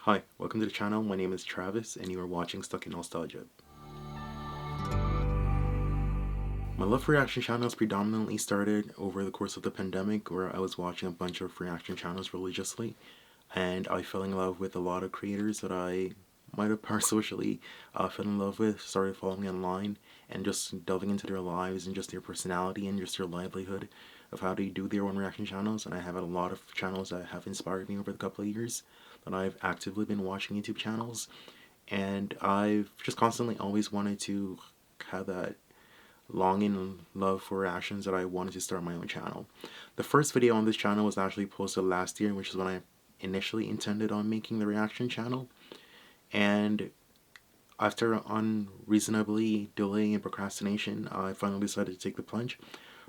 Hi, welcome to the channel. My name is Travis and you are watching Stuck in Nostalgia. My love for reaction channels predominantly started over the course of the pandemic, where I was watching a bunch of reaction channels religiously, and I fell in love with a lot of creators that I might have parasocially fell in love with, started following online, and just delving into their lives and just their personality and just their livelihood of how they do their own reaction channels. And I have a lot of channels that have inspired me over the couple of years that I've actively been watching YouTube channels, and I've just constantly always wanted to have that longing and love for reactions that I wanted to start my own channel. The first video on this channel was actually posted last year, which is when I initially intended on making the reaction channel, and after unreasonably delay and procrastination, I finally decided to take the plunge,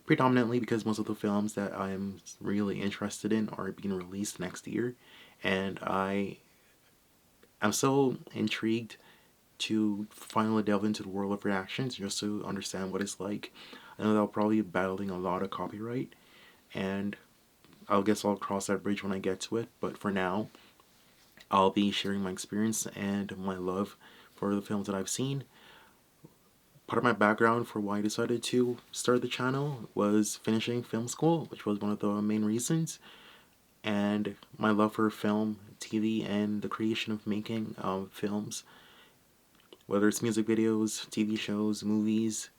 predominantly because most of the films that I am really interested in are being released next year, and I'm so intrigued to finally delve into the world of reactions just to understand what it's like. I know that I'll probably be battling a lot of copyright, and I guess I'll cross that bridge when I get to it, but for now, I'll be sharing my experience and my love for the films that I've seen. Part of my background for why I decided to start the channel was finishing film school, which was one of the main reasons, and my love for film, TV, and the creation of making films, whether it's music videos, TV shows, movies,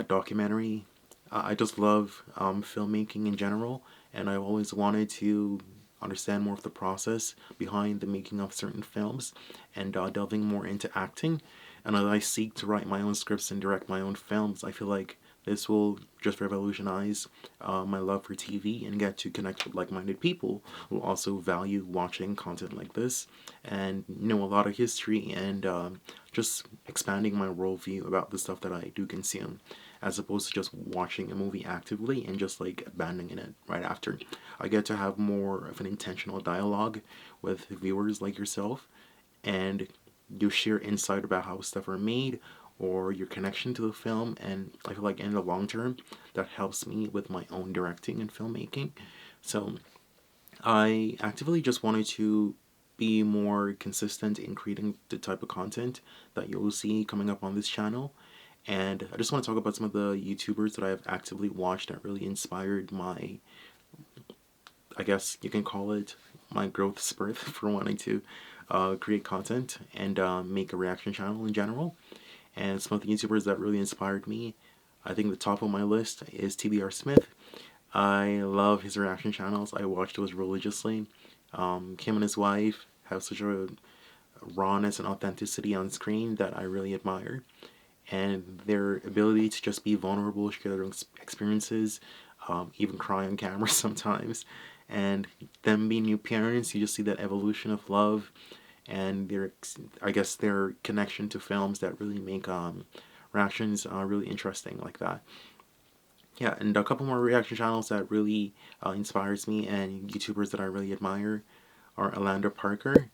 documentary. I just love filmmaking in general, and I've always wanted to understand more of the process behind the making of certain films, and delving more into acting. And as I seek to write my own scripts and direct my own films, I feel like this will just revolutionize my love for TV and get to connect with like-minded people who also value watching content like this and know a lot of history, and just expanding my worldview about the stuff that I do consume, as opposed to just watching a movie actively and just like abandoning it right after. I get to have more of an intentional dialogue with viewers like yourself, and you share insight about how stuff are made or your connection to the film, and I feel like in the long term that helps me with my own directing and filmmaking. So I actively just wanted to be more consistent in creating the type of content that you'll see coming up on this channel. And I just want to talk about some of the YouTubers that I've actively watched that really inspired my, I guess you can call it, my growth spurt for wanting to create content and make a reaction channel in general. And some of the YouTubers that really inspired me, I think the top of my list is TBR Schmitt. I love his reaction channels. I watch those religiously. Him and his wife have such a rawness and authenticity on screen that I really admire. And their ability to just be vulnerable, share their own experiences, even cry on camera sometimes. And them being new parents, you just see that evolution of love and their, I guess, their connection to films that really make reactions really interesting like that. Yeah, and a couple more reaction channels that really inspires me and YouTubers that I really admire are Alanda Parker.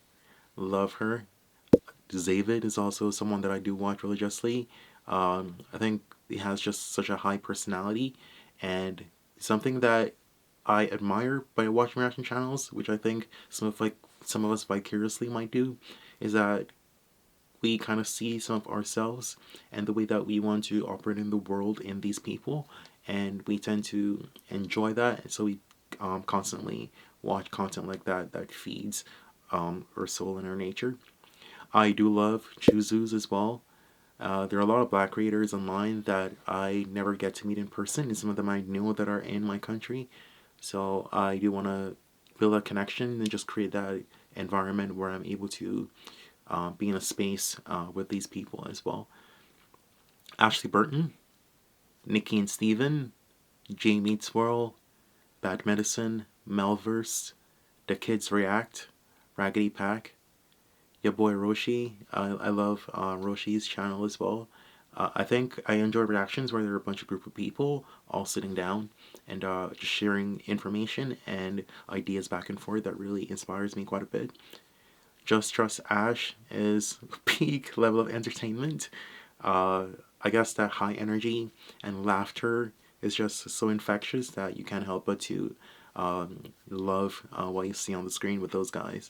Love her. ZZAVID is also someone that I do watch religiously. I think he has just such a high personality, and something that I admire by watching reaction channels, which I think some of us vicariously might do, is that we kind of see some of ourselves and the way that we want to operate in the world in these people, and we tend to enjoy that, so we constantly watch content like that that feeds our soul and our nature. I do love Chuuzus as well. There are a lot of black creators online that I never get to meet in person, and some of them I know that are in my country. So I do want to build a connection and just create that environment where I'm able to be in a space with these people as well. Ashleigh Burton, Nikki Steven, Jamie Swirl, Bad Medicine, Mellverse, The Kids React, Raggedy Pack, Yaboyroshi. I love Roshi's channel as well. I think I enjoy reactions where there are a bunch of group of people all sitting down and just sharing information and ideas back and forth. That really inspires me quite a bit. Just Trust Ash is peak level of entertainment. I guess that high energy and laughter is just so infectious that you can't help but to love what you see on the screen with those guys.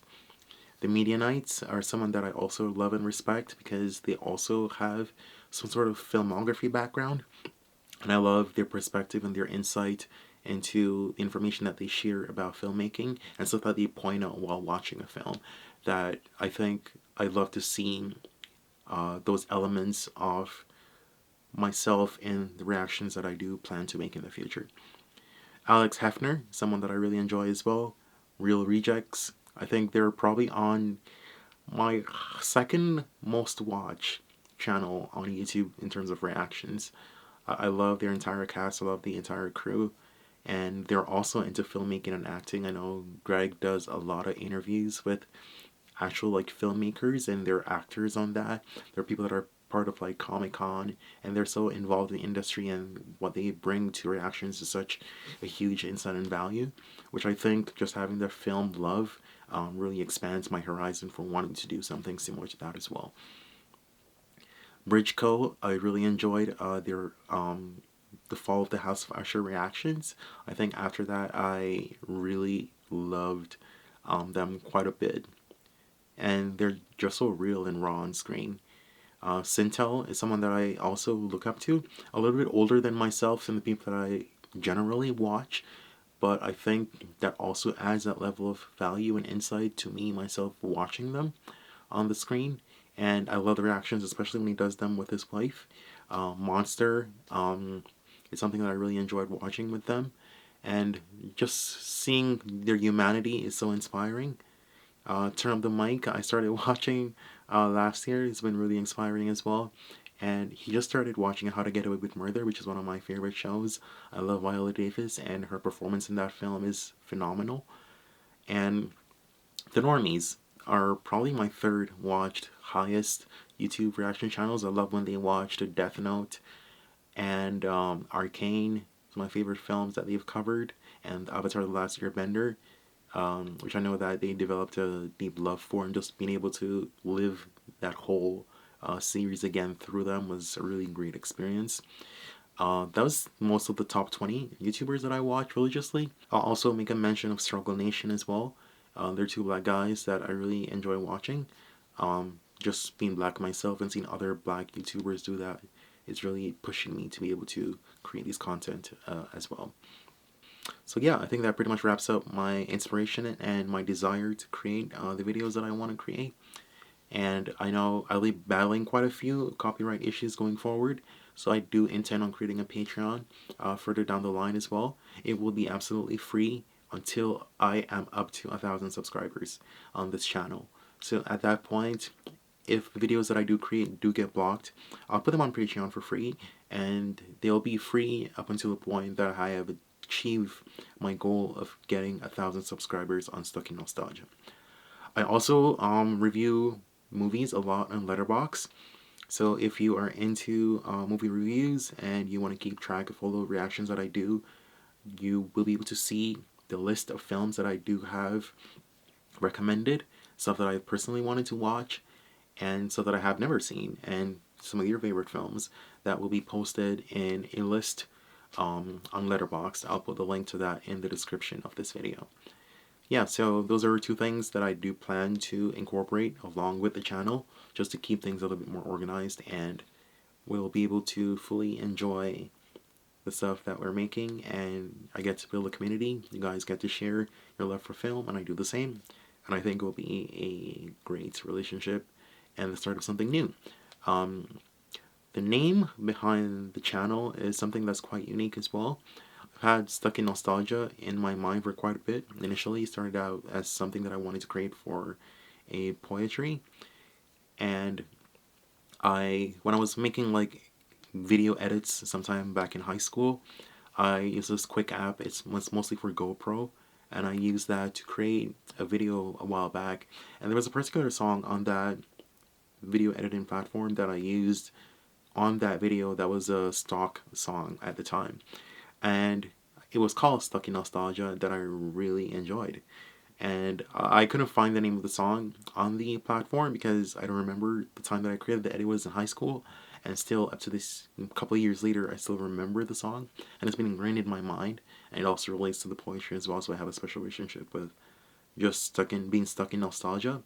The Media Knights are someone that I also love and respect because they also have some sort of filmography background, and I love their perspective and their insight into the information that they share about filmmaking and stuff that they point out while watching a film. That I think I love to see those elements of myself in the reactions that I do plan to make in the future. Alex Hefner, someone that I really enjoy as well. Real Rejects. I think they're probably on my second most watched channel on YouTube in terms of reactions. I love their entire cast. I love the entire crew. And they're also into filmmaking and acting. I know Greg does a lot of interviews with actual like filmmakers, and they're actors on that. They're people that are part of like Comic-Con, and they're so involved in the industry, and what they bring to reactions is such a huge insight and value, which I think just having their film love really expands my horizon for wanting to do something similar to that as well. BRIDGECO, I really enjoyed their the Fall of the House of Usher reactions. I think after that I really loved them quite a bit, and they're just so real and raw on screen. Syntell is someone that I also look up to, a little bit older than myself and the people that I generally watch, but I think that also adds that level of value and insight to me myself watching them on the screen. And I love the reactions, especially when he does them with his wife. Monster is something that I really enjoyed watching with them, and just seeing their humanity is so inspiring. Turn Up the Mic, I started watching last year. It's been really inspiring as well. And he just started watching How to Get Away with Murder, which is one of my favorite shows. I love Viola Davis, and her performance in that film is phenomenal. And the Normies are probably my third watched highest YouTube reaction channels. I love when they watched Death Note and Arcane, my favorite films that they've covered, and Avatar: The Last Airbender, which I know that they developed a deep love for, and just being able to live that whole series again through them was a really great experience. That was most of the top 20 YouTubers that I watch religiously. I'll also make a mention of Struggle Nation as well. They're two black guys that I really enjoy watching. Just being black myself and seeing other black YouTubers do that is really pushing me to be able to create these content as well. So yeah, I think that pretty much wraps up my inspiration and my desire to create the videos that I want to create. And I know I'll be battling quite a few copyright issues going forward, so I do intend on creating a Patreon further down the line as well. It will be absolutely free until I am up to 1,000 subscribers on this channel. So at that point, if the videos that I do create do get blocked, I'll put them on Patreon for free, and they'll be free up until the point that I have achieved my goal of getting 1,000 subscribers on Stuck in Nostalgia. I also review movies a lot on Letterboxd. So if you are into movie reviews and you want to keep track of all the reactions that I do, you will be able to see the list of films that I do have recommended, stuff that I personally wanted to watch, and stuff that I have never seen, and some of your favorite films that will be posted in a list on Letterboxd. I'll put the link to that in the description of this video. Yeah, so those are two things that I do plan to incorporate along with the channel, just to keep things a little bit more organized, and we'll be able to fully enjoy the stuff that we're making, and I get to build a community. You guys get to share your love for film, and I do the same, and I think it will be a great relationship and the start of something new. The name behind the channel is something that's quite unique as well. I've had Stuck in Nostalgia in my mind for quite a bit. Initially, it started out as something that I wanted to create for a poetry, and when I was making like video edits sometime back in high school, I used this quick app. It's mostly for GoPro, and I used that to create a video a while back, and there was a particular song on that video editing platform that I used on that video that was a stock song at the time, and it was called Stuck in Nostalgia, that I really enjoyed. And I couldn't find the name of the song on the platform because I don't remember the time that I created the edit was in high school, and still up to this couple of years later I still remember the song, and it's been ingrained in my mind, and it also relates to the poetry as well, so I have a special relationship with just being stuck in nostalgia.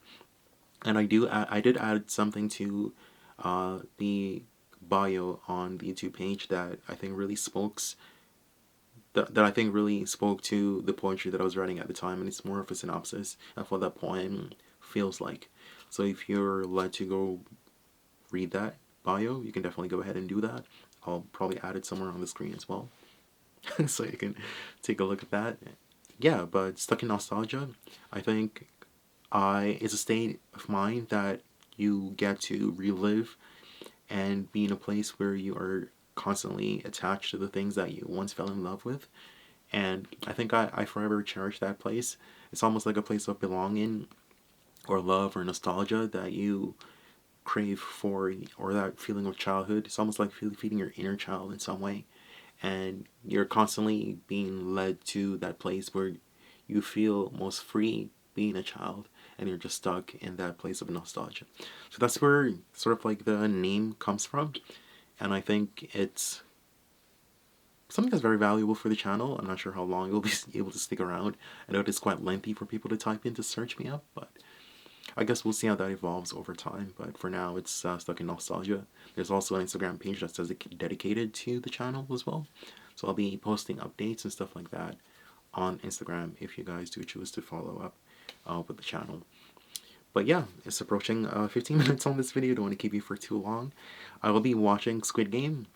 And I did add something to the bio on the YouTube page that I think really spoke to the poetry that I was writing at the time, and it's more of a synopsis of what that poem feels like. So if you're led to go read that bio, you can definitely go ahead and do that. I'll probably add it somewhere on the screen as well, so you can take a look at that. Yeah, but stuck in nostalgia, I think it's a state of mind that you get to relive and be in a place where you are constantly attached to the things that you once fell in love with. And I think I forever cherish that place. It's almost like a place of belonging or love or nostalgia that you crave for, or that feeling of childhood. It's almost like feeding your inner child in some way. And you're constantly being led to that place where you feel most free being a child, and you're just stuck in that place of nostalgia. So that's where sort of like the name comes from, and I think it's something that's very valuable for the channel. I'm not sure how long you'll be able to stick around. I know it's quite lengthy for people to type in to search me up, but I guess we'll see how that evolves over time. But for now, it's stuck in nostalgia. There's also an Instagram page that's dedicated to the channel as well. So I'll be posting updates and stuff like that on Instagram if you guys do choose to follow up with the channel. But yeah, it's approaching 15 minutes on this video. Don't want to keep you for too long. I will be watching Squid Game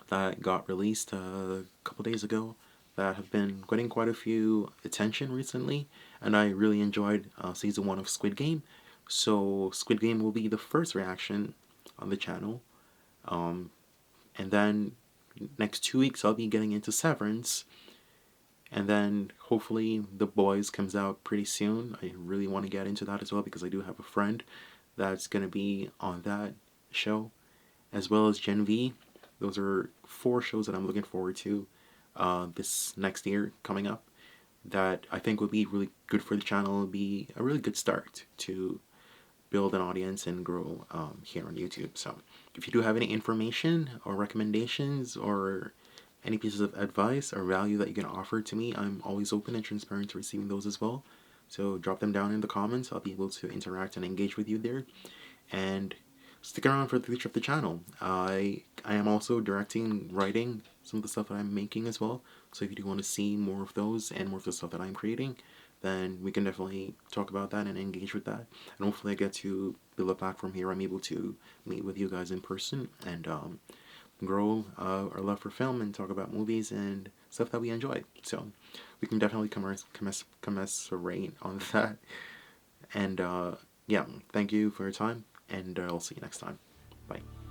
that got released a couple days ago, that have been getting quite a few attention recently, and I really enjoyed season 1 of Squid Game. So Squid Game will be the first reaction on the channel, and then next 2 weeks I'll be getting into Severance, and then hopefully The Boys comes out pretty soon. I really want to get into that as well because I do have a friend that's going to be on that show, as well as Gen V. Those are 4 shows that I'm looking forward to this next year coming up, that I think would be really good for the channel. It'll be a really good start to build an audience and grow here on YouTube. So if you do have any information or recommendations or any pieces of advice or value that you can offer to me, I'm always open and transparent to receiving those as well. So drop them down in the comments. I'll be able to interact and engage with you there. And stick around for the future of the channel. I am also directing, writing some of the stuff that I'm making as well. So if you do want to see more of those and more of the stuff that I'm creating, then we can definitely talk about that and engage with that. And hopefully I get to build a platform here. I'm able to meet with you guys in person and grow our love for film and talk about movies and stuff that we enjoy. So we can definitely commiserate on that. And yeah, thank you for your time, and I'll see you next time. Bye.